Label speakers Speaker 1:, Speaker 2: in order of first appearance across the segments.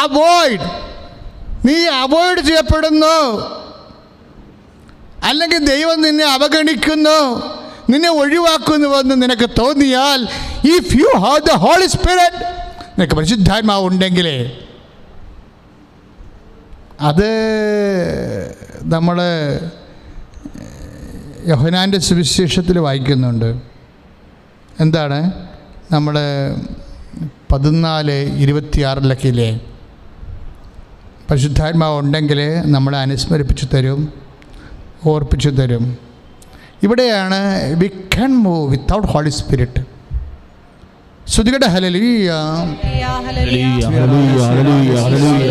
Speaker 1: Avoid, നീ avoid ചെയ്യപ്പെടുന്നു, അല്ലെങ്കിൽ ദൈവം നിന്നെ അവഗണിക്കുന്നു, നിന്നെ ഒഴിവാക്കുന്നുവെന്ന് നിനക്ക് തോന്നിയാൽ, if you have the Holy Spirit, നിനക്ക് പരിശുദ്ധാത്മാവ് ഉണ്ടെങ്കിലേ, അത് നമ്മൾ യോഹന്നാൻ്റെ സുവിശേഷത്തിൽ വായിക്കുന്നുണ്ട്. എന്താണ്? നമ്മൾ 14:26 പരിശുദ്ധാത്മാവ് ഉണ്ടെങ്കിൽ നമ്മളെ അനുസ്മരിപ്പിച്ചു തരും, ഓർപ്പിച്ചു തരും. ഇവിടെയാണ് we can move without Holy Spirit. ശ്രുതികട ഹല്ലേലൂയ,
Speaker 2: ഹല്ലേലൂയ, ഹല്ലേലൂയ, ഹല്ലേലൂയ, ഹല്ലേലൂയ,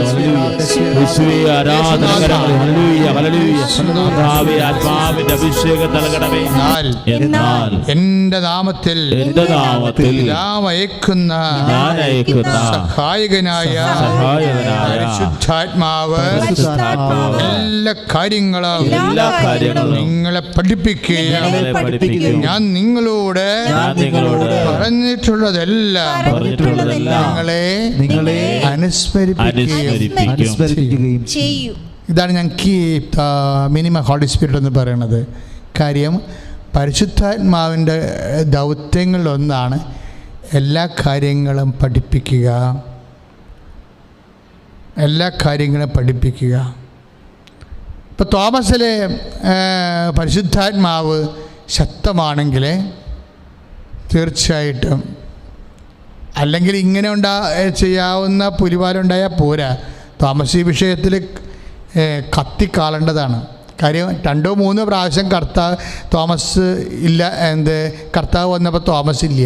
Speaker 2: യേശുവേ ആരാധന, ഹല്ലേലൂയ, ഹല്ലേലൂയ. ആത്മാവിന്റെ അഭിഷേകം നൽകണമേ. എന്നാൽ
Speaker 1: എന്റെ നാമത്തിൽ ഞാൻ അയക്കുന്ന സഹായകനായ പരിശുദ്ധാത്മാവ് എല്ലാ കാര്യങ്ങളും നിങ്ങളെ പഠിപ്പിക്കുകയും ഞാൻ നിങ്ങളോട് പറഞ്ഞിട്ടുള്ളത് നിങ്ങളെ അനുസ്മരിപ്പിക്കുകയും ചെയ്യും. ഇതാണ് ഞങ്ങൾക്ക് മിനിമം ഹോളി സ്പിരിറ്റ് എന്ന് പറയുന്നത്. കാര്യം പരിശുദ്ധാത്മാവിൻ്റെ ദൗത്യങ്ങളിലൊന്നാണ് എല്ലാ കാര്യങ്ങളും പഠിപ്പിക്കുക, എല്ലാ കാര്യങ്ങളും പഠിപ്പിക്കുക. ഇപ്പോൾ തോമസിലെ പരിശുദ്ധാത്മാവ് ശക്തമാണെങ്കിൽ തീർച്ചയായിട്ടും, അല്ലെങ്കിൽ ഇങ്ങനെ ചെയ്യാവുന്ന പുലിവാലുണ്ടായാൽ പോരാ, തോമസ് ഈ വിഷയത്തിൽ കത്തിക്കാളേണ്ടതാണ്. കാര്യം 2-3 പ്രാവശ്യം തോമസ് ഇല്ല, കർത്താവ് വന്നപ്പോൾ തോമസ് ഇല്ല.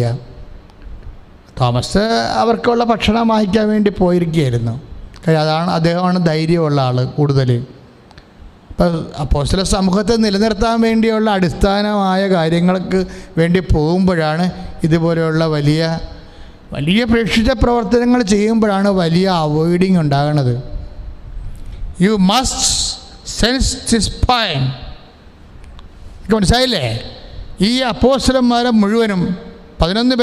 Speaker 1: തോമസ് അവർക്കുള്ള ഭക്ഷണം വാങ്ങിക്കാൻ വേണ്ടി പോയിരിക്കുകയായിരുന്നു. കാര്യം അദ്ദേഹമാണ് ധൈര്യമുള്ള ആൾ കൂടുതൽ. ഇപ്പം അപ്പോസ്തല സമൂഹത്തെ നിലനിർത്താൻ വേണ്ടിയുള്ള അടിസ്ഥാനമായ കാര്യങ്ങൾക്ക് വേണ്ടി പോകുമ്പോഴാണ് ഇതുപോലെയുള്ള വലിയ വലിയ പ്രേക്ഷിത പ്രവർത്തനങ്ങൾ ചെയ്യുമ്പോഴാണ് വലിയ അവോയ്ഡിങ് ഉണ്ടാകുന്നത്. You must sense this point. മനസ്സിലായില്ലേ? ഈ അപ്പോസ്തലന്മാരെ മുഴുവനും 10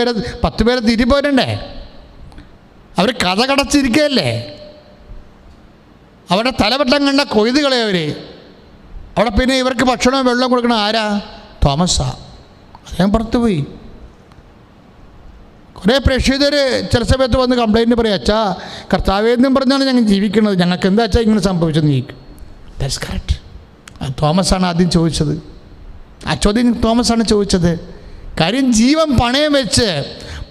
Speaker 1: പേരെ തിരിപ്പോരണ്ടേ? അവർ കഥ കടച്ചിരിക്കുകയല്ലേ? അവരുടെ തലവട്ടം കണ്ട കൊയ്തുകളെ അവർ അവിടെ. പിന്നെ ഇവർക്ക് ഭക്ഷണവും വെള്ളം കൊടുക്കണം ആരാ? തോമസാ. അദ്ദേഹം പുറത്തുപോയി. കുറേ പ്രേക്ഷിതർ ചില സമയത്ത് വന്ന് കംപ്ലൈൻറ്റ് പറയും, അച്ഛാ കർത്താവേന്നും പറഞ്ഞാണ് ഞങ്ങൾ ജീവിക്കുന്നത്, ഞങ്ങൾക്ക് എന്താ അച്ഛാ ഇങ്ങനെ സംഭവിച്ചെന്ന് ചോദിക്കും. That's correct. തോമസാണ് ആദ്യം ചോദിച്ചത്. ആ ചോദ്യം തോമസാണ് ചോദിച്ചത്. കാര്യം ജീവൻ പണയം വെച്ച്,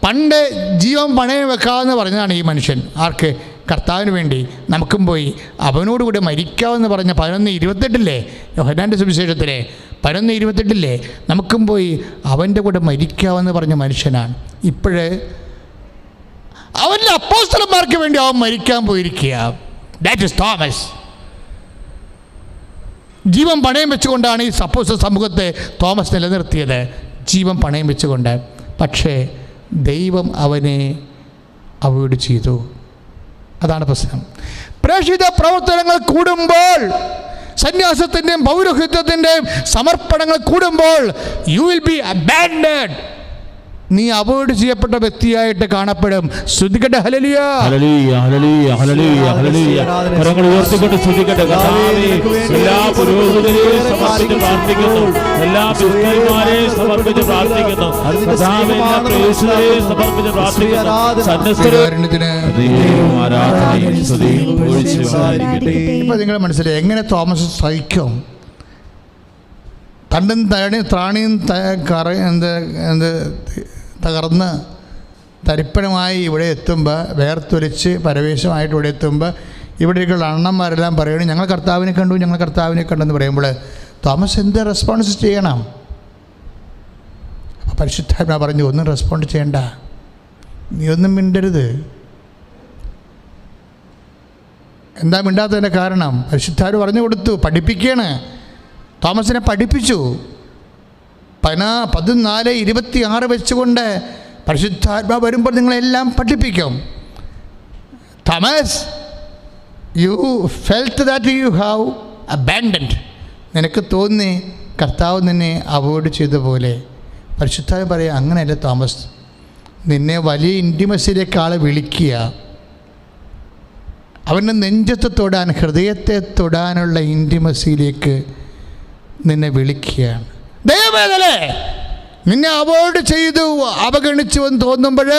Speaker 1: പണ്ട് ജീവൻ പണയം വെക്കാമെന്ന് പറഞ്ഞതാണ് ഈ മനുഷ്യൻ. ആർക്ക്? കർത്താവിന് വേണ്ടി. നമുക്കും പോയി അവനോടുകൂടി മരിക്കാമെന്ന് പറഞ്ഞ 11:28 യോഹന്നാൻ്റെ സുവിശേഷത്തിലെ 11:28 നമുക്കും പോയി അവൻ്റെ കൂടെ മരിക്കാമെന്ന് പറഞ്ഞ മനുഷ്യനാണ്. ഇപ്പോഴേ അവൻ്റെ അപ്പോസ്തലന്മാർക്ക് വേണ്ടി അവൻ മരിക്കാൻ പോയിരിക്കുക. That is Thomas. ജീവൻ പണയം വെച്ചുകൊണ്ടാണ് ഈ അപ്പോസ്തല സമൂഹത്തെ തോമസ് നിലനിർത്തിയത്, ജീവൻ പണയം വെച്ചുകൊണ്ട്. പക്ഷേ ദൈവം അവനെ അവോയ്ഡ് ചെയ്തു. അതാണ് പ്രശ്നം. പ്രേക്ഷിത പ്രവർത്തനങ്ങൾ കൂടുമ്പോൾ, സന്യാസത്തിൻ്റെയും പൗരോഹിത്യത്തിൻ്റെയും സമർപ്പണങ്ങൾ കൂടുമ്പോൾ, യു വിൽ ബി അബാൻഡൻഡ്. നീ അവോയ്ഡ് ചെയ്യപ്പെട്ട വ്യക്തിയായിട്ട് കാണപ്പെടും. സ്തുതിക്കട്ടെ, ഹല്ലേലൂയ,
Speaker 2: ഹല്ലേലൂയ, ഹല്ലേലൂയ, ഹല്ലേലൂയ, ഹല്ലേലൂയ. കരങ്ങൾ ഉയർത്തിക്കൊണ്ട് സ്തുതിക്കട്ടെ. കർത്താവേ, എല്ലാ പുരോഹിതരെയും സമർപ്പിച്ച് പ്രാർത്ഥിക്കുന്നു, എല്ലാ ബിഷപ്പുമാരെയും സമർപ്പിച്ച് പ്രാർത്ഥിക്കുന്നു, കർത്താവേ, എല്ലാ പ്രേക്ഷിതരെയും സമർപ്പിച്ച് പ്രാർത്ഥിക്കുന്നു. ആരാധനയും സ്തുതിയും ഒഴിച്ചുമായിരിക്കട്ടെ.
Speaker 1: ഇപ്പം നിങ്ങൾ മനസ്സിലായി എങ്ങനെ തോമസ് സഹിക്കും? തണ്ടും ത്രാണിയും തകർന്ന് തരിപ്പണമായി ഇവിടെ എത്തുമ്പോൾ, വേർത്തൊലിച്ച് പരവേശമായിട്ട് ഇവിടെ എത്തുമ്പോൾ, ഇവിടേക്കുള്ള അണ്ണന്മാരെല്ലാം പറയുകയാണ് ഞങ്ങൾ കർത്താവിനെ കണ്ടു, ഞങ്ങൾ കർത്താവിനെ കണ്ടെന്ന് പറയുമ്പോൾ തോമസ് എന്ത് റെസ്പോൺസ് ചെയ്യണം? അപ്പോൾ പരിശുദ്ധാത്മാ പറഞ്ഞു, ഒന്നും റെസ്പോണ്ട് ചെയ്യണ്ട, നീ ഒന്നും മിണ്ടരുത്. എന്താ മിണ്ടാത്തതിൻ്റെ കാരണം? പരിശുദ്ധാത്മാ പറഞ്ഞു കൊടുത്തു, പഠിപ്പിക്കുകയാണ്. തോമസിനെ പഠിപ്പിച്ചു. 14:26 വെച്ചുകൊണ്ട് പരിശുദ്ധാത്മാ വരുമ്പോൾ നിങ്ങളെല്ലാം പഠിപ്പിക്കും. Thomas, U felt that you have abandoned. നിനക്ക് തോന്നി കർത്താവ് നിന്നെ അവോയ്ഡ് ചെയ്ത പോലെ. പരിശുദ്ധാത്മാ പറയുക, അങ്ങനെയല്ല തോമസ്, നിന്നെ വലിയ ഇൻറ്റിമസിയിലേക്ക് ആളെ വിളിക്കുക. അവൻ്റെ നെഞ്ചത്തെ തൊടാൻ, ഹൃദയത്തെ തൊടാനുള്ള ഇൻറ്റിമസിയിലേക്ക് നിന്നെ വിളിക്കുകയാണ്. ദൈവവേദനേ, നിന്നെ അവോയ്ഡ് ചെയ്തു, അവഗണിച്ചു എന്ന് തോന്നുമ്പോൾ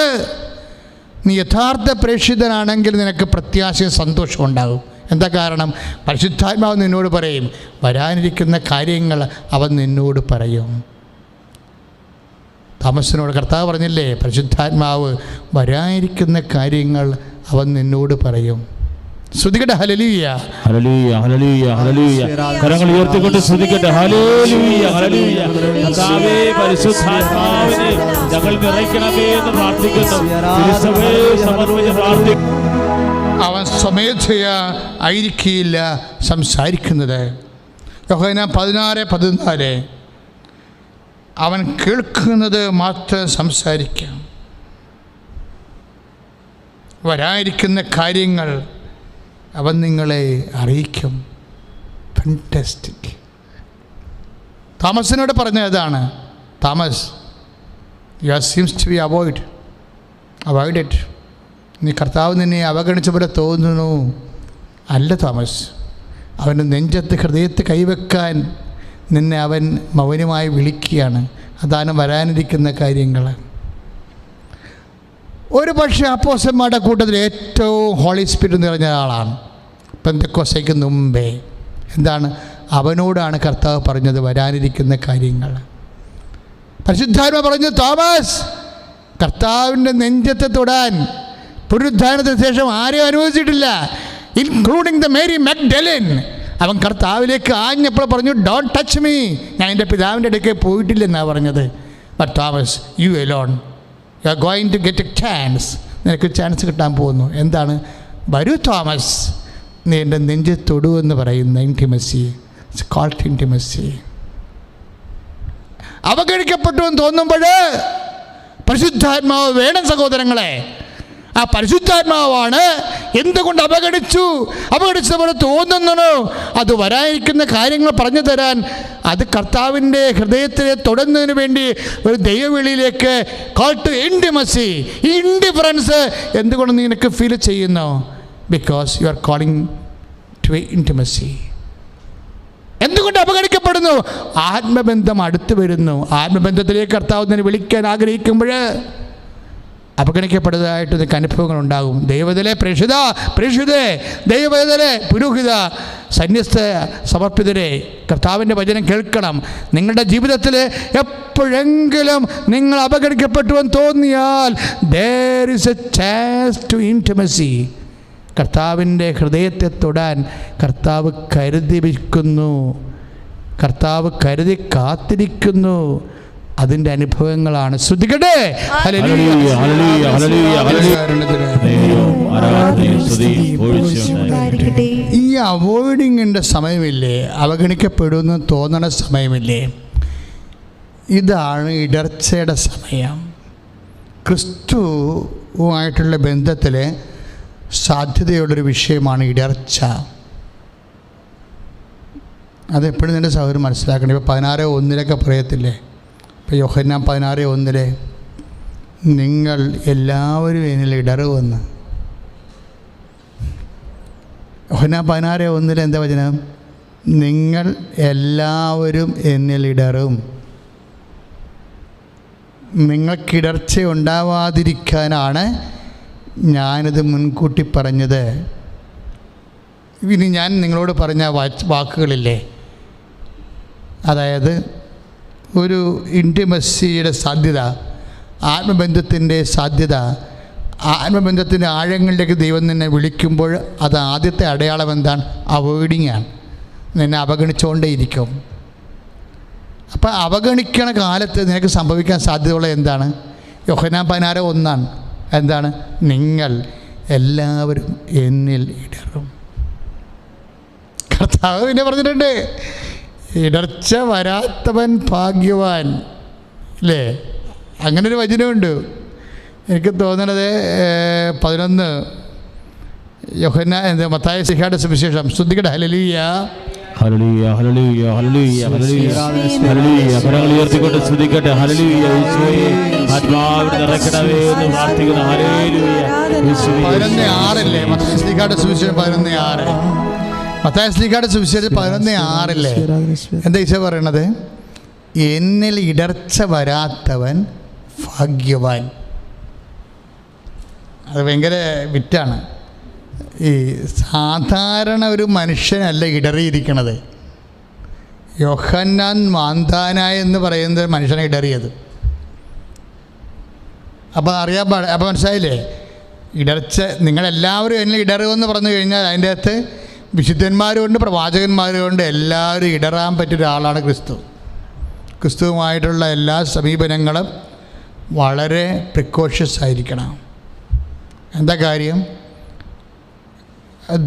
Speaker 1: നീ യഥാർത്ഥ പ്രേക്ഷിതനാണെങ്കിൽ നിനക്ക് പ്രത്യാശയും സന്തോഷവും ഉണ്ടാകും. എന്താ കാരണം? പരിശുദ്ധാത്മാവ് നിന്നോട് പറയും, വരാനിരിക്കുന്ന കാര്യങ്ങൾ അവൻ നിന്നോട് പറയും. തോമസിനോട് കർത്താവ് പറഞ്ഞില്ലേ, പരിശുദ്ധാത്മാവ് വരാനിരിക്കുന്ന കാര്യങ്ങൾ അവൻ നിന്നോട് പറയും. സ്തുതിക്കട്ടെ, ഹല്ലേലൂയ,
Speaker 2: ഹല്ലേലൂയ, ഹല്ലേലൂയ, ഹല്ലേലൂയ. കരങ്ങൾ ഉയർത്തിക്കൊണ്ട് സ്തുതിക്കട്ടെ, ഹല്ലേലൂയ, ഹല്ലേലൂയ. കർത്താവേ, പരിശുദ്ധാത്മാവിനെ ഞങ്ങൾ നിറയ്ക്കണമേ എന്ന് പ്രാർത്ഥിക്കുന്നു. തിരുസഭയെ സമർപ്പിച്ച് പ്രാർത്ഥിക്കുന്നു.
Speaker 1: അവൻ സ്വമേധയാ ആയിരിക്കില്ല സംസാരിക്കുന്നത്. യോഹന്നാൻ 16:14 അവൻ കേൾക്കുന്നത് മാത്രം സംസാരിക്കാം. വരാനിരിക്കുന്ന കാര്യങ്ങൾ അവൻ നിങ്ങളെ അറിയിക്കും. ഫാന്റാസ്റ്റിക്. തോമസിനോട് പറഞ്ഞതാണ്, Thomas, you seems to be avoid it. നീ കർത്താവ് നിന്നെ അവഗണിച്ച പോലെ തോന്നുന്നു. അല്ല തോമസ്, അവൻ്റെ നെഞ്ചത്ത് ഹൃദയത്തെ കൈവെക്കാൻ നിന്നെ അവൻ മൗനമായി വിളിക്കുകയാണ്. അതാണ് വരാനിരിക്കുന്ന കാര്യങ്ങൾ. ഒരു പക്ഷേ അപ്പോസ്തലന്മാരുടെ കൂട്ടത്തിൽ ഏറ്റവും ഹോളി സ്പിരിറ്റ് നിറഞ്ഞ ആളാണ് പെന്തക്കോസ്തേക്ക് മുമ്പേ. എന്താണ്? അവനോടാണ് കർത്താവ് പറഞ്ഞത് വരാനിരിക്കുന്ന കാര്യങ്ങൾ. പരിശുദ്ധാത്മാവ് പറഞ്ഞു, തോമസ്, കർത്താവിൻ്റെ നെഞ്ചത്തെ തൊടാൻ പുനരുദ്ധാനത്തിന് ശേഷം ആരെയും അനുവദിച്ചിട്ടില്ല, ഇൻക്ലൂഡിങ് ദ മേരി മഗ്ദലൻ. അവൻ കർത്താവിലേക്ക് ആഞ്ഞപ്പോൾ പറഞ്ഞു, ഡോണ്ട് ടച്ച് മീ, ഞാൻ എൻ്റെ പിതാവിൻ്റെ അടുക്കൽ പോയിട്ടില്ലെന്നാണ് പറഞ്ഞത്. But Thomas, you alone, you are going to get a chance. നിനക്ക് ചാൻസ് കിട്ടാൻ പോകുന്നു. എന്താണ്? വരൂ തോമസ്, നീ എൻ്റെ നെഞ്ച് തൊടു എന്ന് പറയുന്ന ഇൻറ്റിമസി. It's called intimacy. അവഗണിക്കപ്പെട്ടു എന്ന് തോന്നുമ്പോൾ പരിശുദ്ധാത്മാവ് വേണം സഹോദരങ്ങളെ. ആ പരിശുദ്ധാത്മാവാണ് എന്തുകൊണ്ട് അവഗണിച്ച പോലെ തോന്നുന്നു, അത് വരാനിരിക്കുന്ന കാര്യങ്ങൾ പറഞ്ഞു തരാൻ, അത് കർത്താവിൻ്റെ ഹൃദയത്തിലെ തൊടുന്നതിന് വേണ്ടി ഒരു ദൈവവിളിയിലേക്ക് കോൾ ടു ഇൻറ്റിമസി. ഈ ഇൻഡിഫറൻസ് എന്തുകൊണ്ട് നിനക്ക് ഫീൽ ചെയ്യുന്നു? Because you are calling to intimacy. എന്തുകൊണ്ട് അവഗണിക്കപ്പെടുന്നു? ആത്മബന്ധം അടുത്ത് വരുന്നു. ആത്മബന്ധത്തിലേക്ക് കർത്താവ് നിന്നെ വിളിക്കാൻ ആഗ്രഹിക്കുമ്പോൾ അവഗണിക്കപ്പെടുന്നതായിട്ട് നിങ്ങൾക്ക് അനുഭവങ്ങളുണ്ടാകും. ദൈവത്തിലെ പ്രേക്ഷിതേ, ദൈവത്തിലെ പുരോഹിത, സന്യസ്ത, സമർപ്പിതരെ, കർത്താവിൻ്റെ വചനം കേൾക്കണം. നിങ്ങളുടെ ജീവിതത്തിൽ എപ്പോഴെങ്കിലും നിങ്ങൾ അവഗണിക്കപ്പെട്ടുവെന്ന് തോന്നിയാൽ there is a chance to intimacy. കർത്താവിൻ്റെ ഹൃദയത്തെ തൊടാൻ കർത്താവ് കരുതി വയ്ക്കുന്നു, കർത്താവ് കരുതി കാത്തിരിക്കുന്നു. അതിൻ്റെ അനുഭവങ്ങളാണ്. ശ്രദ്ധിക്കട്ടെ. ഈ അവോയ്ഡിങ്ങിൻ്റെ സമയമില്ലേ, അവഗണിക്കപ്പെടുമെന്ന് തോന്നണ സമയമില്ലേ, ഇതാണ് ഇടർച്ചയുടെ സമയം. ക്രിസ്തുവുമായിട്ടുള്ള ബന്ധത്തിൽ സാധ്യതയുള്ളൊരു വിഷയമാണ് ഇടർച്ച. അതെപ്പോഴും നിൻ്റെ സഹോദരൻ മനസ്സിലാക്കണം. ഇപ്പോൾ 16:1 പറയത്തില്ലേ, ഇപ്പോൾ യോഹന്നാൻ 16:1 നിങ്ങൾ എല്ലാവരും എന്നിൽ ഇടറുമെന്ന്. യോഹന്നാൻ 16:1 എന്താ വചനം? നിങ്ങൾ എല്ലാവരും എന്നിൽ ഇടറും. നിങ്ങൾക്കിടർച്ച ഉണ്ടാവാതിരിക്കാനാണ് ഞാനിത് മുൻകൂട്ടി പറഞ്ഞത്. ഇനി ഞാൻ നിങ്ങളോട് പറഞ്ഞ വാക്കുകളില്ലേ, അതായത് ഒരു ഇൻറ്റിമസിയുടെ സാധ്യത, ആത്മബന്ധത്തിൻ്റെ സാധ്യത, ആത്മബന്ധത്തിൻ്റെ ആഴങ്ങളിലേക്ക് ദൈവം നിന്നെ വിളിക്കുമ്പോൾ അത് ആദ്യത്തെ അടയാളം എന്താണ്? അവോയ്ഡിങ് ആണ്. നിന്നെ അവഗണിച്ചുകൊണ്ടേയിരിക്കും. അപ്പോൾ അവഗണിക്കണ കാലത്ത് നിനക്ക് സംഭവിക്കാൻ സാധ്യതയുള്ള എന്താണ്? യോഹന്നാൻ 16:1 എന്താണ്? നിങ്ങൾ എല്ലാവരും എന്നിൽ ഇടറും. കർത്താവ് പിന്നെ പറഞ്ഞിട്ടുണ്ട്, ഇടർച്ച വരാത്തവൻ ഭാഗ്യവാൻ, അല്ലേ? അങ്ങനൊരു വചനമുണ്ട്. എനിക്ക് തോന്നണത് 11 യോഹന്നാൻ മത്തായി സുവിശേഷം. ശ്രദ്ധിക്കട്ടെ, ഹല്ലേലൂയ.
Speaker 2: ഹല്ലേലൂയ ഹല്ലേലൂയ ഹല്ലേലൂയ ഹല്ലേലൂയ ഹല്ലേലൂയ. കരങ്ങൾ ഉയർത്തിക്കൊണ്ട് സ്തുതിക്കട്ടെ. ഹല്ലേലൂയ. യേശുവേ ആത്മാവിനെ നിറയ്ക്കണമേ എന്ന് പ്രാർത്ഥിക്കുന്നു. ഹല്ലേലൂയ യേശുവേ.
Speaker 1: 11:6 മത്തായി ശ്ലീഹായുടെ സുവിശേഷം 11:6. മത്തായി ശ്ലീഹായുടെ സുവിശേഷം 11:6 എന്താ ഈശോ പറയണത്? എന്നിൽ ഇടർച്ച വരാത്തവൻ ഭാഗ്യവാൻ. അത് ഭയങ്കര വിറ്റാണ്. ഈ സാധാരണ ഒരു മനുഷ്യനല്ല ഇടറിയിരിക്കണത്. യോഹന്നാൻ മാന്താനായ എന്ന് പറയുന്നത് മനുഷ്യനെ ഇടറിയത്. അപ്പോൾ അപ്പോൾ മനസ്സിലായില്ലേ? ഇടർച്ച നിങ്ങളെല്ലാവരും എന്നിൽ ഇടറുമെന്ന് പറഞ്ഞു കഴിഞ്ഞാൽ അതിൻ്റെ അകത്ത് വിശുദ്ധന്മാരുമുണ്ട്, പ്രവാചകന്മാരുമുണ്ട്. എല്ലാവരും ഇടറാൻ പറ്റിയ ഒരാളാണ് ക്രിസ്തു. ക്രിസ്തുവുമായിട്ടുള്ള എല്ലാ സമീപനങ്ങളും വളരെ പ്രിക്കോഷ്യസ് ആയിരിക്കണം. എന്താ കാര്യം?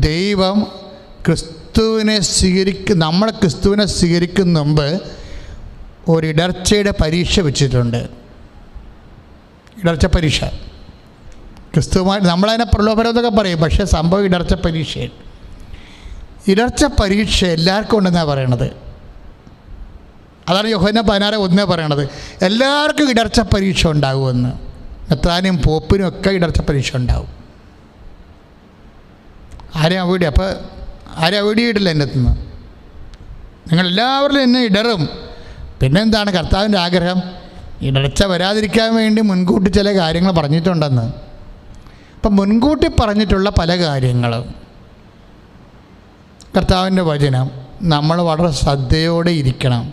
Speaker 1: ദൈവം നമ്മൾ ക്രിസ്തുവിനെ സ്വീകരിക്കുന്ന മുമ്പ് ഒരിടർച്ചയുടെ പരീക്ഷ വെച്ചിട്ടുണ്ട്. ഇടർച്ച പരീക്ഷ ക്രിസ്തുവുമായിട്ട് നമ്മളതിനെ പ്രലോഭനം എന്നൊക്കെ പറയും. പക്ഷേ സംഭവം ഇടർച്ച പരീക്ഷയാണ്. ഇടർച്ച പരീക്ഷ എല്ലാവർക്കും ഉണ്ടെന്നാണ് പറയണത്. അതാണ് യോഹന്നാൻ 16:1 പറയണത്. എല്ലാവർക്കും ഇടർച്ച പരീക്ഷ ഉണ്ടാകുമെന്ന്. മെത്രാനും പോപ്പിനും ഒക്കെ ഇടർച്ച പരീക്ഷ ഉണ്ടാവും. ആരെയും അവോയ്ഡ് അപ്പോൾ ആരെയും അവോയ്ഡ് ചെയ്തിട്ടില്ല എൻ്റെ അടുത്ത് നിന്ന്. നിങ്ങളെല്ലാവരിലും എന്നെ ഇടറും. പിന്നെന്താണ് കർത്താവിൻ്റെ ആഗ്രഹം? ഇടർച്ച വരാതിരിക്കാൻ വേണ്ടി മുൻകൂട്ടി ചില കാര്യങ്ങൾ പറഞ്ഞിട്ടുണ്ടെന്ന്. അപ്പം മുൻകൂട്ടി പറഞ്ഞിട്ടുള്ള പല കാര്യങ്ങളും കർത്താവിൻ്റെ വചനം നമ്മൾ വളരെ ശ്രദ്ധയോടെ ഇരിക്കണം.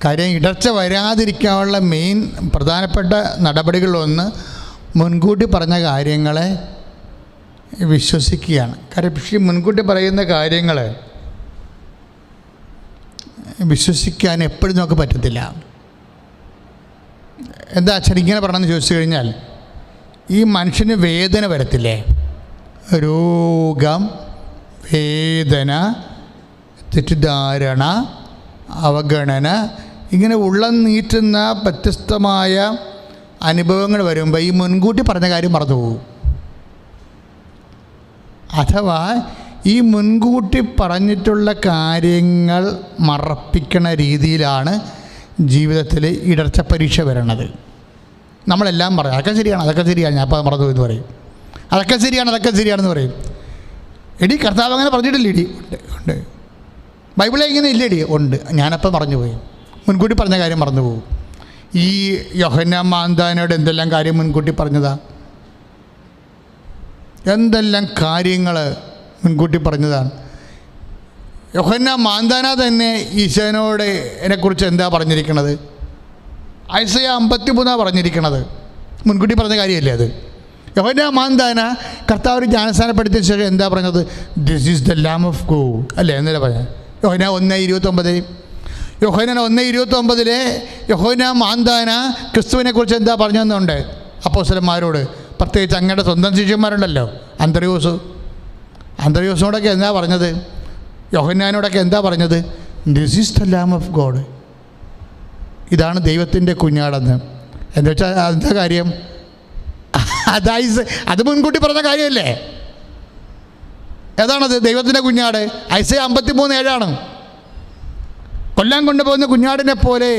Speaker 1: കാര്യം ഇടർച്ച വരാതിരിക്കാനുള്ള മെയിൻ പ്രധാനപ്പെട്ട നടപടികളൊന്ന് മുൻകൂട്ടി പറഞ്ഞ കാര്യങ്ങളെ വിശ്വസിക്കുകയാണ്. കാര്യം പക്ഷേ മുൻകൂട്ടി പറയുന്ന കാര്യങ്ങൾ വിശ്വസിക്കാൻ എപ്പോഴും നമുക്ക് പറ്റത്തില്ല. എന്താ അച്ഛൻ ഇങ്ങനെ പറയണമെന്ന് ചോദിച്ചു കഴിഞ്ഞാൽ, ഈ മനുഷ്യന് വേദന വരത്തില്ലേ? രോഗം, വേദന, തെറ്റിദ്ധാരണ, അവഗണന, ഇങ്ങനെ ഉള്ളം നീറ്റുന്ന വ്യത്യസ്തമായ അനുഭവങ്ങൾ വരുമ്പോൾ ഈ മുൻകൂട്ടി പറഞ്ഞ കാര്യം മറന്നുപോകും. അഥവാ ഈ മുൻകൂട്ടി പറഞ്ഞിട്ടുള്ള കാര്യങ്ങൾ മറപ്പിക്കണ രീതിയിലാണ് ജീവിതത്തിൽ ഇടർച്ച പരീക്ഷ വരണത്. നമ്മളെല്ലാം പറയും അതൊക്കെ ശരിയാണ്, ഞാൻ അപ്പോൾ മറന്നു എന്ന് പറയും. അതൊക്കെ ശരിയാണെന്ന് പറയും. എടി കർത്താവ് അങ്ങനെ പറഞ്ഞിട്ടില്ല. ഇടി ഉണ്ട്, ബൈബിളിൽ ഇങ്ങനെ ഇല്ലടി ഉണ്ട്, ഞാനപ്പം മറന്നുപോയി. മുൻകൂട്ടി പറഞ്ഞ കാര്യം മറന്നുപോകും. ഈ യോഹന്നാൻ മാന്താനോട് എന്തെല്ലാം കാര്യം മുൻകൂട്ടി പറഞ്ഞതാ? എന്തെല്ലാം കാര്യങ്ങൾ മുൻകൂട്ടി പറഞ്ഞതാണ്. യോഹന്നാൻ മാന്താന തന്നെ ഈശോനോട് എന്നെക്കുറിച്ച് എന്താ പറഞ്ഞിരിക്കണത്? ഐസയ 53 പറഞ്ഞിരിക്കണത്. മുൻകൂട്ടി പറഞ്ഞ കാര്യമല്ലേ അത്? യോഹന്നാൻ മാന്താന കർത്താവ് ജ്ഞാനസ്ഥാനപ്പെടുത്തിയ ശേഷം എന്താ പറഞ്ഞത്? This is the lamb of God അല്ലേ എന്നല്ലേ പറഞ്ഞത്? യോഹന്നാൻ 1:29. യോഹന്നാൻ 1:29 യോഹന്നാൻ മാന്താന ക്രിസ്തുവിനെക്കുറിച്ച് എന്താ പറഞ്ഞെന്നുണ്ട് അപ്പോസ്തലന്മാരോട്. പ്രത്യേകിച്ച് അങ്ങയുടെ സ്വന്തം ശിഷ്യന്മാരുണ്ടല്ലോ, അന്ത്രയോസിനോടൊക്കെ എന്താ പറഞ്ഞത്? യോഹന്നാനോടൊക്കെ എന്താ പറഞ്ഞത്? This is the lamb of God, ഇതാണ് ദൈവത്തിൻ്റെ കുഞ്ഞാടെന്ന്. എന്താ വെച്ചാൽ എന്താ കാര്യം? അത് മുൻകൂട്ടി പറഞ്ഞ കാര്യമല്ലേ? ഏതാണത്? ദൈവത്തിൻ്റെ കുഞ്ഞാട്. ഐസയ 53:7. കൊല്ലാൻ കൊണ്ടുപോകുന്ന കുഞ്ഞാടിനെ പോലെ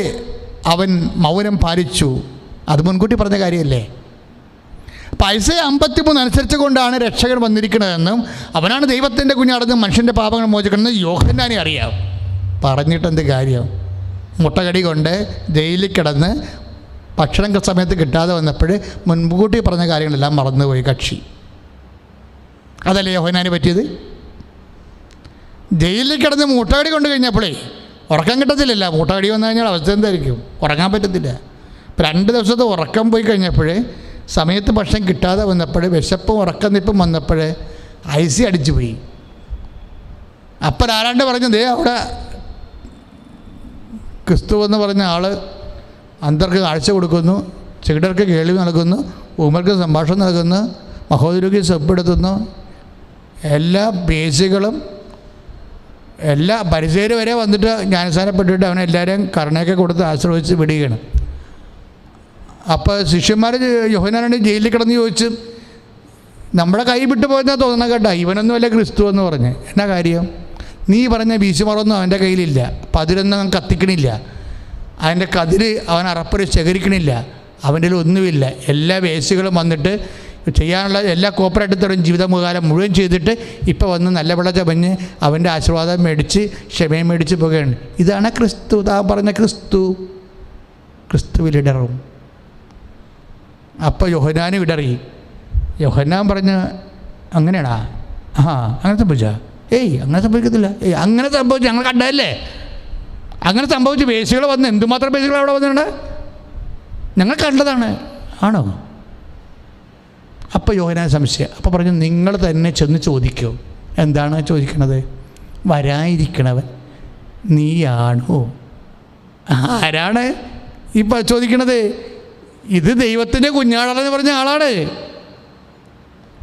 Speaker 1: അവൻ മൗനം പാലിച്ചു. അത് മുൻകൂട്ടി പറഞ്ഞ കാര്യമല്ലേ? അപ്പം ഐസയ 53 അനുസരിച്ച് കൊണ്ടാണ് രക്ഷകൻ വന്നിരിക്കുന്നതെന്നും അവനാണ് ദൈവത്തിൻ്റെ കുഞ്ഞാടെന്നും മനുഷ്യൻ്റെ പാപങ്ങൾ മോചിക്കണമെന്ന് യോഹന്നാനെ അറിയാം. പറഞ്ഞിട്ടെന്ത് കാര്യം? മുട്ടകടി കൊണ്ട് ജയിലിൽ കിടന്ന് ഭക്ഷണം സമയത്ത് കിട്ടാതെ വന്നപ്പോൾ മുൻകൂട്ടി പറഞ്ഞ കാര്യങ്ങളെല്ലാം മറന്നുപോയി കക്ഷി. അതല്ലേ യോഹന്നാന് പറ്റിയത്? ജയിലിൽ കിടന്ന് മുട്ടകടി കൊണ്ട് കഴിഞ്ഞപ്പോഴേ ഉറക്കം കിട്ടത്തില്ലല്ല. മുട്ടകടി വന്നു കഴിഞ്ഞാൽ അവസ്ഥ എന്തായിരിക്കും? ഉറങ്ങാൻ പറ്റത്തില്ല. ഇപ്പം 2 ദിവസത്തെ ഉറക്കം പോയി കഴിഞ്ഞപ്പോൾ സമയത്ത് ഭക്ഷണം കിട്ടാതെ വന്നപ്പോൾ വിശപ്പും ഉറക്കം നിപ്പും വന്നപ്പോൾ ഐസി അടിച്ചു പോയി. അപ്പം ആരാണ്ട് പറഞ്ഞത് അവിടെ ക്രിസ്തു എന്ന് പറഞ്ഞ ആൾ അന്തർക്ക് കാഴ്ച കൊടുക്കുന്നു, ചെകിടർക്ക് കേൾവി നൽകുന്നു, ഊമർക്ക് സംഭാഷണം നൽകുന്നു, മഹോദരക്ക് സെപ്പെടുത്തുന്നു. എല്ലാ പേശികളും എല്ലാ പരിസര വരെ വന്നിട്ട് ജ്ഞാനസ്ഥാനപ്പെട്ടിട്ട് അവനെല്ലാവരെയും കരുണയൊക്കെ കൊടുത്ത് ആശ്രയിച്ച് വിടുകയാണ്. അപ്പോൾ ശിഷ്യന്മാർ യോഹന്നാനോട് ജയിലിൽ കിടന്ന് ചോദിച്ച്, നമ്മുടെ കൈ വിട്ടു പോയെന്നാ തോന്നണം കേട്ടോ. ഇവനൊന്നുമല്ല ക്രിസ്തു എന്ന് പറഞ്ഞ്. എന്നാ കാര്യം? നീ പറഞ്ഞ വീശുമറൊന്നും അവൻ്റെ കയ്യിലില്ല, പതിരൊന്നും അവൻ കത്തിക്കണില്ല, അതിൻ്റെ കതിര് അവൻ അറപ്പര് ശേഖരിക്കണില്ല, അവൻ്റെ ഒന്നുമില്ല. എല്ലാ വേസ്റ്റുകളും വന്നിട്ട് ചെയ്യാനുള്ള എല്ലാ കോപ്പറേറ്റത്തോടും ജീവിതകാലം മുഴുവൻ ചെയ്തിട്ട് ഇപ്പോൾ വന്ന് നല്ല വിള ചമഞ്ഞ് അവൻ്റെ ആശീർവാദം മേടിച്ച് ക്ഷമയും മേടിച്ച് പോകുകയാണ്. ഇതാണ് ക്രിസ്തു. താ പറഞ്ഞ ക്രിസ്തു. ക്രിസ്തുവിലിടറും. അപ്പോൾ യോഹന്നാനും ഇടറി. യോഹന്നാൻ പറഞ്ഞ് അങ്ങനെയാണാ? അങ്ങനെ സംഭവിച്ചാ? അങ്ങനെ സംഭവിക്കത്തില്ല. അങ്ങനെ സംഭവിച്ചു, ഞങ്ങൾ കണ്ടതല്ലേ. അങ്ങനെ സംഭവിച്ചു. വേശികൾ വന്ന് എന്തുമാത്രം വേശികൾ അവിടെ വന്നിട്ടുണ്ട്, ഞങ്ങൾ കണ്ടതാണ്. ആണോ? അപ്പോൾ യോഹന്നാൻ സംശയം. അപ്പോൾ പറഞ്ഞു, നിങ്ങൾ തന്നെ ചെന്ന് ചോദിക്കൂ. എന്താണ് ചോദിക്കണത്? വരാനിരിക്കണവൻ നീയാണോ? ആരാണ് ഈ ചോദിക്കണത്? ഇത് ദൈവത്തിൻ്റെ കുഞ്ഞാടെന്ന് പറഞ്ഞ ആളാണ്.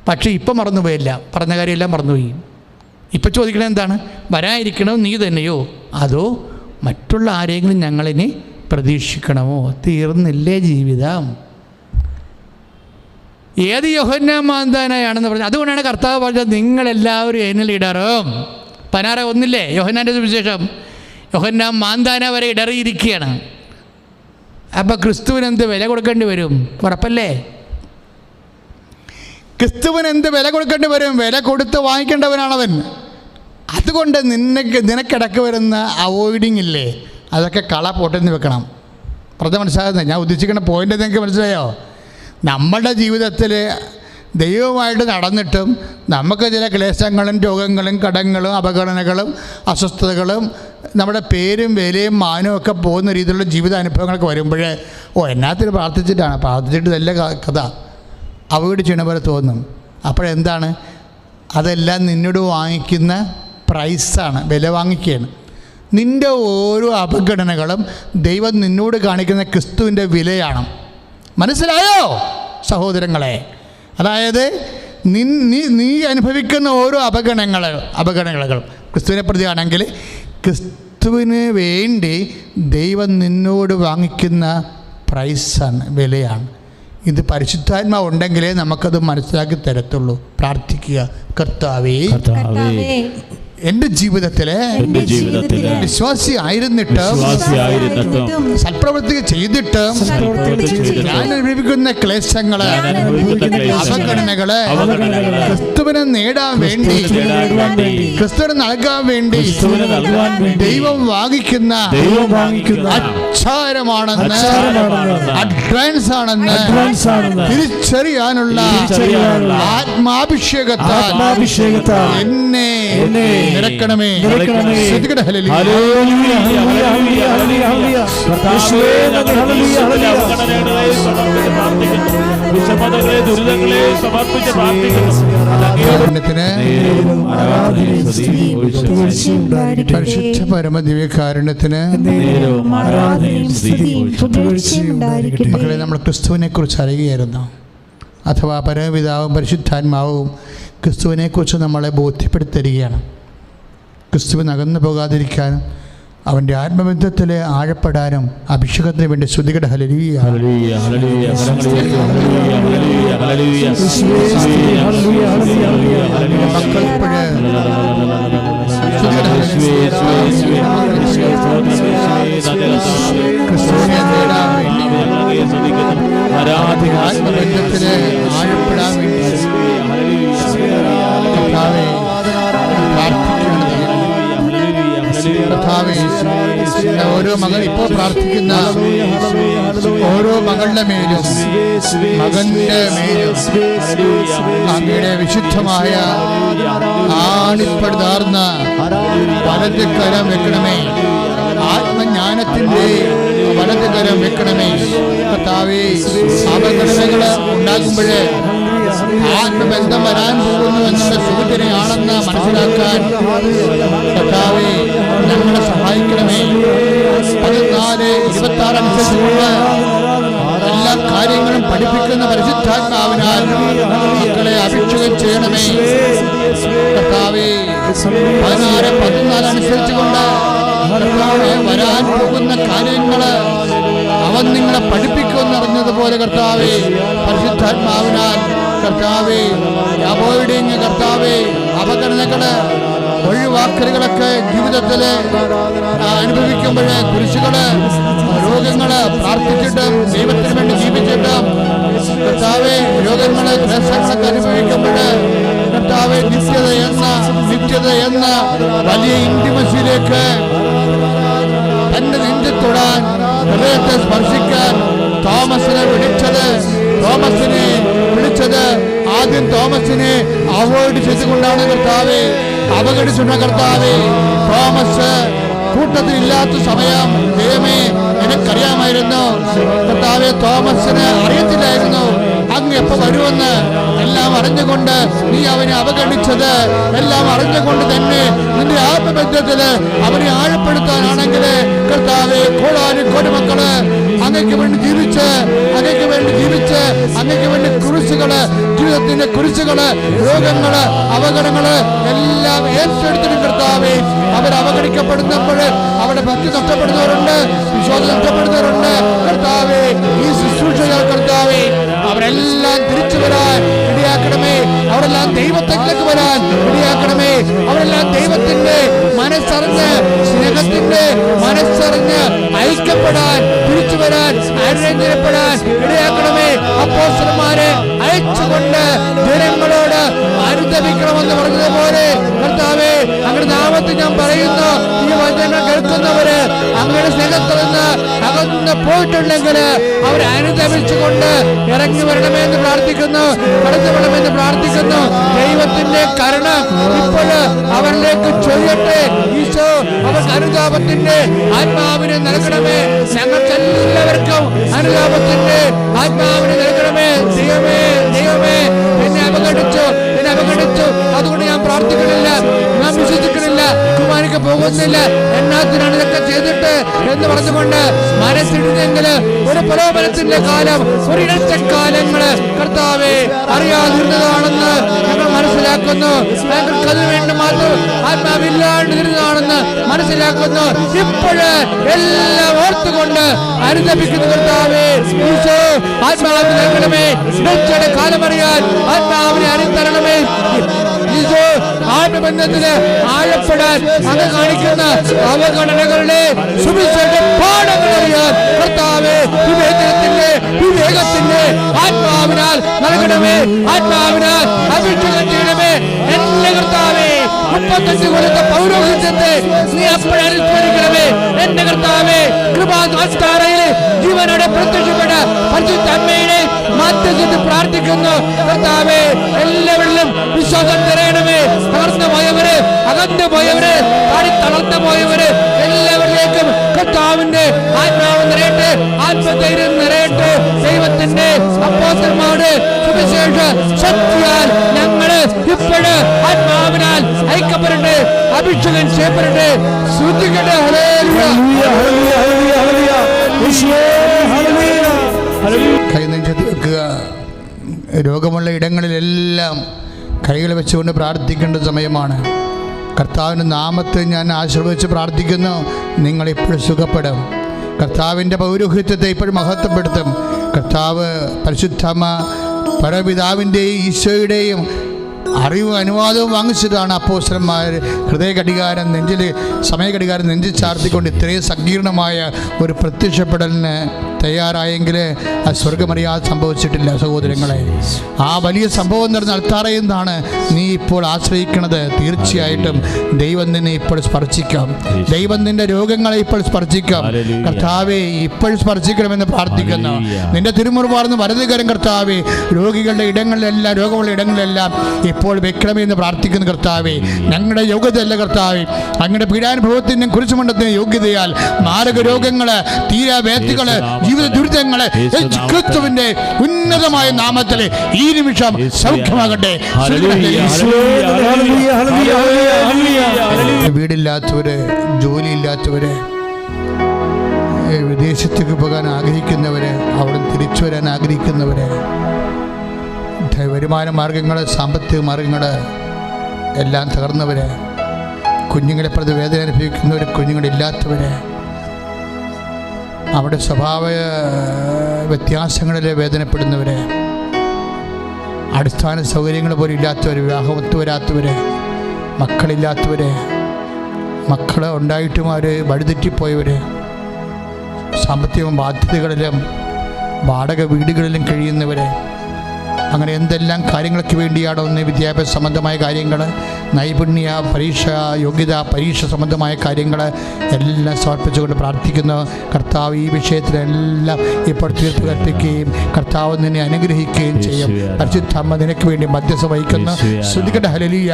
Speaker 1: പക്ഷേ ഇപ്പം മറന്നുപോയില്ല, പറഞ്ഞ കാര്യമെല്ലാം മറന്നുപോയി. ഇപ്പം ചോദിക്കണത് എന്താണ്? വരാനിരിക്കണോ നീ തന്നെയോ, അതോ മറ്റുള്ള ആരെങ്കിലും ഞങ്ങളിനി പ്രതീക്ഷിക്കണമോ? തീർന്നില്ലേ ജീവിതം? ഏത് യോഹന്നാൻ മാന്താനായാണെന്ന് പറഞ്ഞത്. അതുകൊണ്ടാണ് കർത്താവ് പറഞ്ഞത്, നിങ്ങളെല്ലാവരും എന്നിൽ ഇടറും. 16:1 യോഹന്നാൻ്റെ സുവിശേഷം. യോഹന്നാൻ മാന്താന വരെ ഇടറിയിരിക്കുകയാണ്. അപ്പോൾ ക്രിസ്തുവിന് എന്ത് വില കൊടുക്കേണ്ടി വരും? ഉറപ്പല്ലേ? ക്രിസ്തുവിന് എന്ത് വില കൊടുക്കേണ്ടി വരും? വില കൊടുത്ത് വാങ്ങിക്കേണ്ടവനാണവൻ. അതുകൊണ്ട് നിനക്കിടക്ക് വരുന്ന അവോയ്ഡിങ് ഇല്ലേ, അതൊക്കെ കള പൊട്ടെന്ന് വെക്കണം. പറഞ്ഞ മനസ്സിലാകുന്നത്? ഞാൻ ഉദ്ദേശിക്കുന്ന പോയിൻ്റ് നിങ്ങൾക്ക് മനസ്സിലായോ? നമ്മളുടെ ജീവിതത്തിൽ ദൈവമായിട്ട് നടന്നിട്ടും നമുക്ക് ചില ക്ലേശങ്ങളും രോഗങ്ങളും കടങ്ങളും അപകടങ്ങളും അസ്വസ്ഥതകളും നമ്മുടെ പേരും വിലയും മാനവും ഒക്കെ പോകുന്ന രീതിയിലുള്ള ജീവിതാനുഭവങ്ങളൊക്കെ വരുമ്പോൾ എന്നാത്തിന് പ്രാർത്ഥിച്ചിട്ട് നല്ല കഥ അവോയ്ഡ് ചെയ്യണ പോലെ തോന്നും. അപ്പോഴെന്താണ്? അതെല്ലാം നിന്നോട് വാങ്ങിക്കുന്ന പ്രൈസാണ്, വില വാങ്ങിക്കുകയാണ്. നിൻ്റെ ഓരോ അപഗണനകളും ദൈവം നിന്നോട് കാണിക്കുന്ന ക്രിസ്തുവിൻ്റെ വിലയാണ്. മനസ്സിലായോ സഹോദരങ്ങളെ? അതായത് നീ അനുഭവിക്കുന്ന ഓരോ അപഗണനകളും ക്രിസ്തുവിനെ പ്രതിയാണെങ്കിൽ ക്രിസ്തുവിന് വേണ്ടി ദൈവം നിന്നോട് വാങ്ങിക്കുന്ന പ്രൈസാണ്, വിലയാണ്. ഇത് പരിശുദ്ധാത്മാവ് ഉണ്ടെങ്കിലേ നമുക്കത് മനസ്സിലാക്കി തരത്തുള്ളൂ. പ്രാർത്ഥിക്കുക, കർത്താവേ എൻ്റെ ജീവിതത്തിലെ വിശ്വാസി ആയിരുന്നിട്ടും സൽപ്രവൃത്തി ചെയ്തിട്ടും ഞാൻ അനുഭവിക്കുന്ന ക്ലേശങ്ങള് അപഗണനകള് ക്രിസ്തുവിനെ നേടാൻ വേണ്ടി, ക്രിസ്തുവിനെ നൽകാൻ വേണ്ടി ദൈവം വാങ്ങിക്കുന്ന അച്ചാരമാണെന്ന്, അഡ്വാൻസ് ആണെന്ന് തിരിച്ചറിയാനുള്ള ആത്മാഭിഷേകത്താൽ എന്നെ നിറക്കണമേ. പരിശുദ്ധ പരമദിവ്യകാരുണ്യത്തിന് മക്കളെ, നമ്മൾ ക്രിസ്തുവിനെ കുറിച്ച് അറിയുകയായിരുന്നു. അഥവാ പരമപിതാവും പരിശുദ്ധാത്മാവും ക്രിസ്തുവിനെക്കുറിച്ച് നമ്മളെ ബോധ്യപ്പെടുത്തരികയാണ്. ക്രിസ്തുവിന് അകന്നു പോകാതിരിക്കാനും അവൻ്റെ ആത്മബന്ധത്തിൽ ആഴപ്പെടാനും അഭിഷേകത്തിന് വേണ്ടി ശ്രുതികട ഹല്ലേലൂയ. ക്രിസ്തുവിനെ നേടാൻ വേണ്ടി, ആത്മബന്ധത്തിൽ ആഴപ്പെടാൻ വേണ്ടി ഓരോ മകൾ ഇപ്പോൾ പ്രാർത്ഥിക്കുന്ന ഓരോ മകളുടെ മേലും മകന്റെ മേലും അങ്ങയുടെ വിശുദ്ധമായ ആണിപ്പെടുതാർന്ന വലത് കരം വെക്കണമേ. ആത്മജ്ഞാനത്തിന്റെ വലത് കരം വെക്കണമേ. കർത്താവേ, അപകടങ്ങൾ ഉണ്ടാകുമ്പോഴേ ആത്മബന്ധം വരാൻ പോകുന്നു എന്നുള്ള സൂചനയാണെന്ന് മനസ്സിലാക്കാൻ കർത്താവേ ഞങ്ങളെ സഹായിക്കണമേ. 14:26 അനുസരിച്ചുള്ള എല്ലാ കാര്യങ്ങളും പഠിപ്പിക്കുന്ന പരിശുദ്ധാത്മാവിനാൽ മക്കളെ അഭിഷേകം ചെയ്യണമേ. കർത്താവേ, 16:14 അനുസരിച്ചുകൊണ്ട് കർത്താവേ വരാൻ പോകുന്ന കാര്യങ്ങള് അവൻ നിങ്ങളെ പഠിപ്പിക്കുമെന്നറിഞ്ഞതുപോലെ കർത്താവേ പരിശുദ്ധാത്മാവിനാൽ കർത്താവേ ബുള്ളിങ് കർത്താവേ, അവഗണനകള്, ഒഴിവാക്കലുകളൊക്കെ ജീവിതത്തിൽ അനുഭവിക്കുമ്പോൾ, കുരിശുകള്, രോഗങ്ങള്, പ്രാർത്ഥിച്ചിട്ടും ദൈവത്തിന് വേണ്ടി ജീവിച്ചിട്ടും കർത്താവേ രോഗങ്ങള്, ക്ലേശങ്ങളൊക്കെ അനുഭവിക്കുമ്പോൾ കർത്താവേ നിത്യത എന്ന വലിയ ഇന്റിമസിയിലേക്ക് തന്റെ നെഞ്ചിൽ തൊടാൻ, ഹൃദയത്തെ സ്പർശിക്കാൻ തോമസിനെ വിളിച്ചത് ആദ്യം തോമസിനെ അവോയ്ഡ് ചെയ്തുകൊണ്ടാണ് കർത്താവേ, അവഗണിച്ചുള്ള കർത്താവേ. തോമസ് കൂട്ടത്തിൽ ഇല്ലാത്ത സമയം ദൈവമേ എനിക്കറിയാമായിരുന്നു കർത്താവെ, തോമസിന് അറിയത്തില്ലായിരുന്നു അങ്ങ് എപ്പോ വരുമെന്ന്. എല്ലാം അറിഞ്ഞുകൊണ്ട് നീ അവനെ അവഗണിച്ചത്, എല്ലാം അറിഞ്ഞുകൊണ്ട് തന്നെ നിന്റെ ആത്മബന്ധത്തില് അവനെ ആഴപ്പെടുത്താനാണെങ്കിൽ കർത്താവെ, കോടാനുകോടി മക്കള് അങ്ങയ്ക്ക് വേണ്ടി ജീവിച്ച് അങ്ങയ്ക്ക് വേണ്ടി കുരിശുകള്, ജീവിതത്തിന്റെ കുരിശുകള്, രോഗങ്ങള്, അപകടങ്ങള് എല്ലാം ഏറ്റെടുത്തിട്ട് കർത്താവെ, അവർ അവഗണിക്കപ്പെടുന്നപ്പോൾ അവിടെ ഭക്തി നഷ്ടപ്പെടുന്നവരുണ്ട്, വിശ്വാസം നഷ്ടപ്പെടുന്നവരുണ്ട് കർത്താവെ. ഈ ശുശ്രൂഷകൾ കർത്താവെ അവരെല്ലാം തിരിച്ചു വരാൻ ഇടയാക്കണമേ, അവരെല്ലാം ദൈവത്തിലേക്ക് വരാൻ ഇടയാക്കണമേ, അവരെല്ലാം ദൈവത്തിന്റെ മനസ്സറിഞ്ഞ്, സ്നേഹത്തിന്റെ മനസ്സറിഞ്ഞ് ഐക്യപ്പെടാൻ, തിരിച്ചു വരാൻ, അനുരഞ്ജനപ്പെടാൻ ഇടയാക്കണമേ. അപ്പോസ്തലന്മാരെ അയച്ചുകൊണ്ട് ജനങ്ങളോട് അനുദപിക്കണമെന്ന് പറഞ്ഞതുപോലെ കർത്താവേ, അങ്ങയുടെ നാമത്തിൽ ഞാൻ പറയുന്നു, ഈ വചനം കേൾക്കുന്നവര് അങ്ങയുടെ സ്നേഹത്തിൽ നിന്ന് അകന്ന് പോയിട്ടുണ്ടെങ്കിൽ അവരെ അനുദപിച്ചുകൊണ്ട് ഇറങ്ങി വരണമെന്ന് പ്രാർത്ഥിക്കുന്നു, കടന്നു വരണമെന്ന് പ്രാർത്ഥിക്കുന്നു. ദൈവത്തിന്റെ കരുണ ഇപ്പോൾ അവരിലേക്ക് ചൊല്ലട്ടെ. ഈശോ അവർക്ക് അനുതാപത്തിന്റെ ആത്മാവിനെ നൽകണമേ. ഞങ്ങൾക്ക് എല്ലാവർക്കും അനുതാപത്തിന്റെ ആത്മാവിനെ നൽകണമേ. ദൈവമേ എന്നെ അവഗണിച്ചു, അതുകൊണ്ട് ഞാൻ പ്രാർത്ഥിക്കണില്ല, ഞാൻ വിശ്വസിക്കണില്ല, കുമാരിക്ക് പോകുന്നില്ല, എന്നാത്തിനാണ് ഇതൊക്കെ ചെയ്തിട്ട് എന്ന് പറഞ്ഞുകൊണ്ട് മനസ്സിടുന്നെങ്കിൽ ഒരു പ്രലോഭനത്തിന്റെ കാലം, ഒരു ഇടച്ചക്കാലങ്ങള് കർത്താവെ അറിയാതിരുന്നതാണെന്ന് ഞങ്ങൾ മനസ്സിലാക്കുന്നു. ഞങ്ങൾക്ക് അതിനു വേണ്ടി മാത്രം ആത്മാവില്ലാണ്ടിരുന്നതാണെന്ന് മനസ്സിലാക്കുന്നു. ഇപ്പോഴ് എല്ലാം ഓർത്തുകൊണ്ട് അനുദപിക്കുന്ന കർത്താവെ, ഈശോ ആത്മാവിനെ നൽകണമേ. ഇടച്ചയുടെ കാലമറിയാൻ ആത്മാവിനെ അനുതരണമേ. ഈശോ ആത്മബന്ധത്തിന് ആഴപ്പെടാൻ അങ്ങ് കാണിക്കുന്ന അവഗണനകളുടെ സുവിശേഷ പാഠങ്ങൾ അറിയാൻ കർത്താവെ, വിവേകത്തിന്റെ ആത്മാവിനാൽ നൽകണമേ, ആത്മാവിനാൽ അഭിഷേകം ചെയ്യണമേ. എന്റെ കർത്താവെ, 35 കൊല്ലത്തെ പൗരോഹിത്യത്തെ നീ അപ്പോഴനുസ്മരിക്കണമേ. എന്റെ കർത്താവെ, കൃപാസ്ഥാനയിൽ ജീവനോടെ പ്രത്യക്ഷപ്പെട്ട പരിശുദ്ധ അമ്മയുടെ മധ്യത്തിൽ പ്രാർത്ഥിക്കുന്നു കർത്താവെ, എല്ലാവരിലും വിശ്വാസം നിറയണമേ. തകർന്നു പോയവര്, അകന്നു പോയവര്, തളർന്നു പോയവര് എല്ലാവരിലേക്കും കർത്താവിന്റെ ആത്മാവ് നിറയട്ടെ, ആത്മധൈര്യം നിറയട്ടെ. ദൈവത്തിന്റെ അപ്പോസ്തലന്മാരുടെ സുവിശേഷ ശക്തിയാൽ ഞങ്ങള് ഇപ്പോഴ് ആത്മാവിനാൽ ഐക്യപ്പെടട്ടെ, അഭിഷേകം ചെയ്യപ്പെടട്ടെ. ശ്രദ്ധിക്കട്ടെ. കൈ നെഞ്ചത്ത് വെക്കുക. രോഗമുള്ള ഇടങ്ങളിലെല്ലാം കൈകൾ വെച്ചുകൊണ്ട് പ്രാർത്ഥിക്കേണ്ട സമയമാണ്. കർത്താവിൻ്റെ നാമത്തെ ഞാൻ ആശ്രയിച്ച് പ്രാർത്ഥിക്കുന്നു. നിങ്ങളിപ്പോഴും സുഖപ്പെടും. കർത്താവിൻ്റെ പൗരോഹിത്യത്തെ ഇപ്പോഴും മഹത്വപ്പെടുത്തും. കർത്താവ് പരിശുദ്ധമ്മ പരപിതാവിൻ്റെയും ഈശോയുടെയും അറിവും അനുവാദവും വാങ്ങിച്ചതാണ് അപ്പോസ്തലന്മാർ ഹൃദയഘടികാരം സമയഘടികാരം നെഞ്ചിൽ ചാർത്തിക്കൊണ്ട് ഇത്രയും സങ്കീർണമായ ഒരു പ്രത്യക്ഷപ്പെടലിന് തയ്യാറായെങ്കിൽ അത് സ്വർഗമറിയാതെ സംഭവിച്ചിട്ടില്ല സഹോദരങ്ങളെ. ആ വലിയ സംഭവം നടന്ന അൾത്താറയെന്നാണ് നീ ഇപ്പോൾ ആശ്രയിക്കുന്നത്. തീർച്ചയായിട്ടും ദൈവം നിന്നെ ഇപ്പോൾ സ്പർശിക്കാം. ദൈവം നിന്റെ രോഗങ്ങളെ ഇപ്പോൾ സ്പർശിക്കാം. കർത്താവെ, ഇപ്പോൾ സ്പർശിക്കണമെന്ന് പ്രാർത്ഥിക്കുന്നു. നിന്റെ തിരുമുറുപാർന്ന് വലതുകരം കർത്താവെ രോഗികളുടെ ഇടങ്ങളിലെല്ലാം, രോഗമുള്ള ഇടങ്ങളിലെല്ലാം ഇപ്പോൾ വെക്കണമെന്ന് പ്രാർത്ഥിക്കുന്നു. കർത്താവെ, ഞങ്ങളുടെ യോഗ്യതയല്ല കർത്താവെ, അങ്ങയുടെ പീഡാനുഭവത്തിനും കുരിശുമണ്ഡലത്തിനും യോഗ്യതയാൽ മാരക രോഗങ്ങള്, തീരാവേദികള്, ജീവിത ദുരിതങ്ങളെ ക്രിസ്തുവിന്റെ ഉന്നതമായ നാമത്തിലെ ഈ നിമിഷം സൗഖ്യമാകട്ടെ. വീടില്ലാത്തവര്, ജോലിയില്ലാത്തവര്, വിദേശത്തേക്ക് പോകാൻ ആഗ്രഹിക്കുന്നവര്, അവിടെ തിരിച്ചു വരാൻ ആഗ്രഹിക്കുന്നവര്, വരുമാന മാർഗങ്ങൾ, സാമ്പത്തിക മാർഗങ്ങൾ എല്ലാം തകർന്നവര്, കുഞ്ഞുങ്ങളെ പ്രതി വേദന അനുഭവിക്കുന്നവർ, കുഞ്ഞുങ്ങളില്ലാത്തവര്, അവിടെ സ്വഭാവ വ്യത്യാസങ്ങളിൽ വേദനപ്പെടുന്നവര്, അടിസ്ഥാന സൗകര്യങ്ങൾ പോലും ഇല്ലാത്തവർ, വിവാഹമൊത്തു വരാത്തവർ, മക്കളില്ലാത്തവർ, മക്കൾ ഉണ്ടായിട്ടും അവർ വഴിതെറ്റിപ്പോയവർ, സാമ്പത്തിക ബാധ്യതകളിലും വാടക വീടുകളിലും കഴിയുന്നവർ, അങ്ങനെ എന്തെല്ലാം കാര്യങ്ങൾക്ക് വേണ്ടിയാണോ ഒന്ന് വിദ്യാഭ്യാസ സംബന്ധമായ കാര്യങ്ങൾ, നൈപുണ്യ പരീക്ഷ, യോഗ്യത പരീക്ഷ സംബന്ധമായ കാര്യങ്ങൾ എല്ലാം സമർപ്പിച്ചുകൊണ്ട് പ്രാർത്ഥിക്കുന്നു. കർത്താവ് ഈ വിഷയത്തിലെല്ലാം ഇപ്പോൾ തീർത്ത് കൽപ്പിക്കുകയും കർത്താവ് നിന്നെ അനുഗ്രഹിക്കുകയും ചെയ്യും. പരിശുദ്ധ അമ്മ നിനക്ക് വേണ്ടി മധ്യസ്ഥ വഹിക്കുന്നു. ശ്രദ്ധിക്കട്ടെ. ഹല്ലേലൂയ.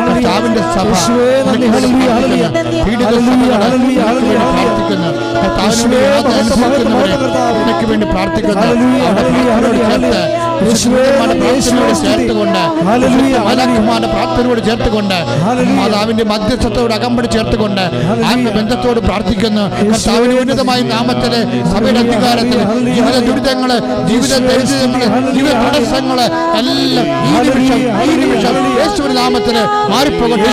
Speaker 1: കർത്താവിന്റെ സഭ പ്രാർത്ഥിക്കുന്നവർക്ക് വേണ്ടി പ്രാർത്ഥിക്കുന്നു. പ്രാർത്ഥനയോട് ചേർത്തുകൊണ്ട് മാതാവിന്റെ മധ്യസ്ഥത്തോട് അകമ്പടി ചേർത്തുകൊണ്ട് ആത്മബന്ധത്തോട് പ്രാർത്ഥിക്കുന്നു. കർത്താവിന്റെ ഉന്നതമായ നാമത്തില്, സഭയുടെ അധികാരത്തില്, ജീവിത ദുരിതങ്ങള്, ജീവിത ദരിദ്രങ്ങള്, ജീവിത തടസ്സങ്ങള് എല്ലാം ഈ നിമിഷം യേശുവിന്റെ നാമത്തില് മാറിപ്പോകട്ടെ.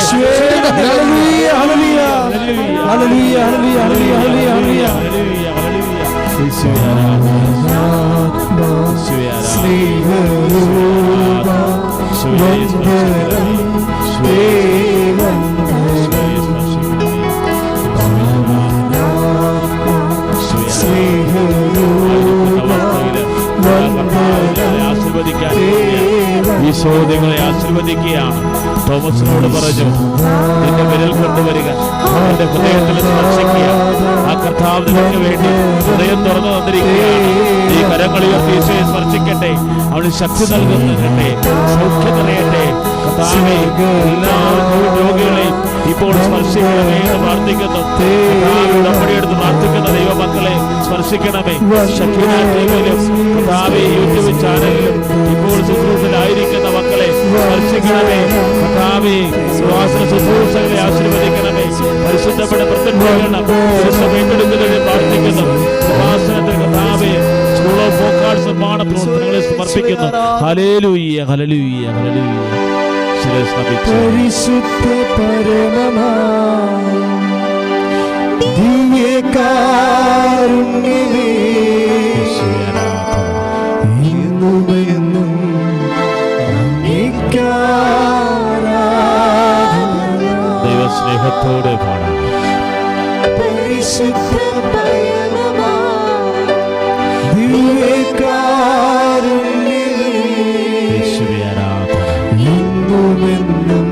Speaker 2: ഈശോ നിങ്ങളെ ആശീർവദിക്കുകയാണ്. തോമസിനോട് പറഞ്ഞു, നിന്റെ വിരൽ കൊണ്ടുവരിക, എന്റെ ഹൃദയത്തിൽ സ്പർശിക്കുക. ആ കർത്താവ് നിനക്ക് വേണ്ടി ഹൃദയം തുറന്നു തന്നിരിക്കുകയാണ്. ഈ കരങ്ങൾ ഉയർത്തി ഈശോയെ സ്പർശിക്കട്ടെ. അവന് ശക്തി നൽകുന്നതിനെ, സൗഖ്യം നിറയട്ടെ. കർത്താവേ, എല്ലാ രോഗികളെയും ഇപ്പോൾ സ്പർശിക്കണമേ എന്ന് പ്രാർത്ഥിക്കുന്നു. ഉടമ്പടിയെടുത്ത് പ്രാർത്ഥിക്കുന്ന ദൈവമക്കളെ സ്പർശിക്കണമേ. ശക്തിയിലും കർത്താവേ, യൂട്യൂബ് ചാനലിലും ഇപ്പോൾ ശുശ്രൂഷയിലായിരിക്കുന്ന മക്കളെ സ്പർശിക്കണമേ. കർത്താവേ, സുവാസന ശുശ്രൂഷകളെ ആശീർവദിക്കണമേ. പരിശുദ്ധപ്പെട്ട പ്രത്യക്ഷീകരണം ഏറ്റെടുക്കുന്നതിന് പ്രാർത്ഥിക്കുന്നു. സുവാസനത്തിൽ കർത്താവേ, സ്കൂൾ ഓഫ് ഫോക്കാർഡ് നിർമ്മാണ പ്രവർത്തനങ്ങളെ സമർപ്പിക്കുന്നു. ഹല്ലേലൂയ, ഹല്ലേലൂയ, ഹല്ലേലൂയ.
Speaker 3: പരിശുദ്ധ പരമമാ ദിവ്യകാരുണ്യമേ, ഇന്നുമെന്നും
Speaker 2: ദൈവസ്നേഹത്തോടെ പാടാം.
Speaker 3: പരിശുദ്ധ പരമമാ ദിവ്യകാരുണ്യമേ, ഇന്നുമെന്നും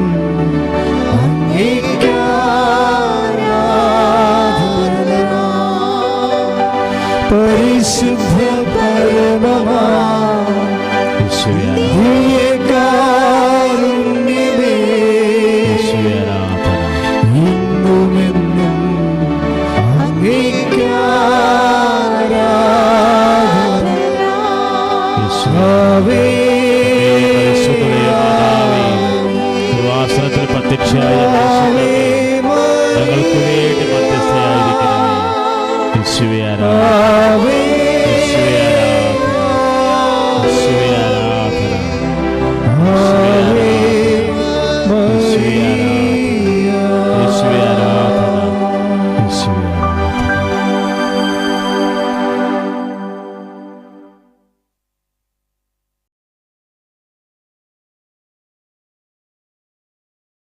Speaker 3: പരിശുദ്ധ പരമമാ ദിവ്യകാരുണ്യമേ, ഇന്നുമെന്നും
Speaker 2: പ്രത്യക്ഷയായ